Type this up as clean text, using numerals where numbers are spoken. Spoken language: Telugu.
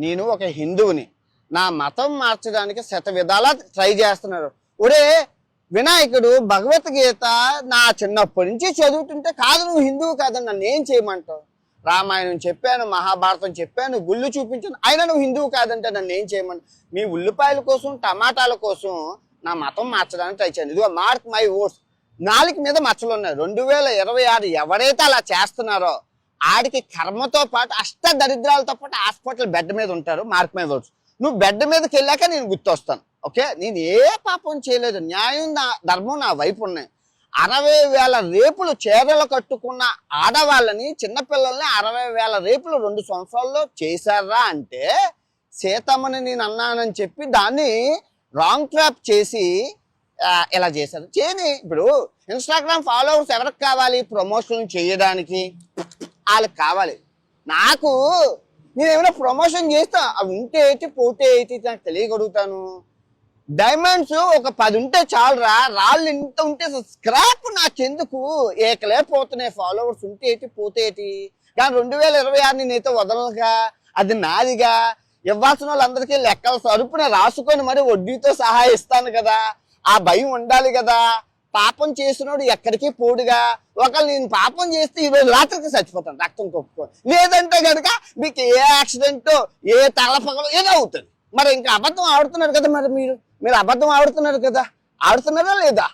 నేను ఒక హిందువుని, నా మతం మార్చడానికి శత విధాలా ట్రై చేస్తున్నారు. ఒరే వినాయకుడు భగవద్గీత నా చిన్నప్పటి నుంచి చదువుతుంటే కాదు నువ్వు హిందువు కాదని నన్ను ఏం చేయమంటావు? రామాయణం చెప్పాను, మహాభారతం చెప్పాను, గుళ్ళు చూపించాను, అయినా నువ్వు హిందువు కాదంటే నన్ను ఏం చేయమని? మీ ఉల్లిపాయల కోసం టమాటాల కోసం నా మతం మార్చడానికి ట్రై చేయండి. ఇదిగో మార్క్ మై ఓట్స్, 4 మీద మచ్చలు ఉన్నాయి. 2026 ఎవరైతే అలా చేస్తున్నారో ఆడికి కర్మతో పాటు అష్ట దరిద్రాలతో పాటు హాస్పిటల్ బెడ్ మీద ఉంటారు. Mark my words. నువ్వు బెడ్ మీదకి వెళ్ళాక నేను గుర్తొస్తాను. ఓకే, నేను ఏ పాపం చేయలేదు, న్యాయం ధర్మం నా వైపు ఉన్నాయి. 60,000 రేపులు చీరలు కట్టుకున్న ఆడవాళ్ళని, చిన్నపిల్లల్ని 60,000 రేపులు 2 సంవత్సరాల్లో చేశారా అంటే సీతమ్మని నేను అన్నానని చెప్పి దాన్ని రాంగ్ ట్రాప్ చేసి ఇలా చేశారు. చేయని ఇప్పుడు ఇన్స్టాగ్రామ్ ఫాలోవర్స్ ఎవరికి కావాలి? ప్రమోషన్ చేయడానికి వాళ్ళకి కావాలి. నాకు నేనేమైనా ప్రమోషన్ చేస్తా, అవి ఉంటే ఏంటి పోతే ఏంటి నాకు తెలియగలుగుతాను. డైమండ్స్ ఒక 10 ఉంటే చాలురా, రాళ్ళు ఇంత ఉంటే స్క్రాప్ నాకెందుకు? ఏకలే పోతున్నాయి. ఫాలోవర్స్ ఉంటే ఏంటి పోతే ఏంటి? కానీ 2026 నేనైతే వదలనుగా, అది నాదిగా. ఇవ్వాల్సిన వాళ్ళందరికీ లెక్కల సరుపున రాసుకొని మరి వడ్డీతో సహా ఇస్తాను కదా, ఆ భయం ఉండాలి కదా. పాపం చేసినోడు ఎక్కడికి పోడుగా. ఒకళ్ళు నేను పాపం చేస్తే ఈరోజు రాత్రికి చచ్చిపోతాను రక్తం కొట్టుకో, లేదంటే కనుక మీకు ఏ యాక్సిడెంట్ ఏ తలపగలో ఏదో అవుతుంది. మరి ఇంకా అబద్ధం ఆడుతున్నారు కదా, మరి మీరు అబద్ధం ఆడుతున్నారు కదా, ఆడుతున్నారా లేదా?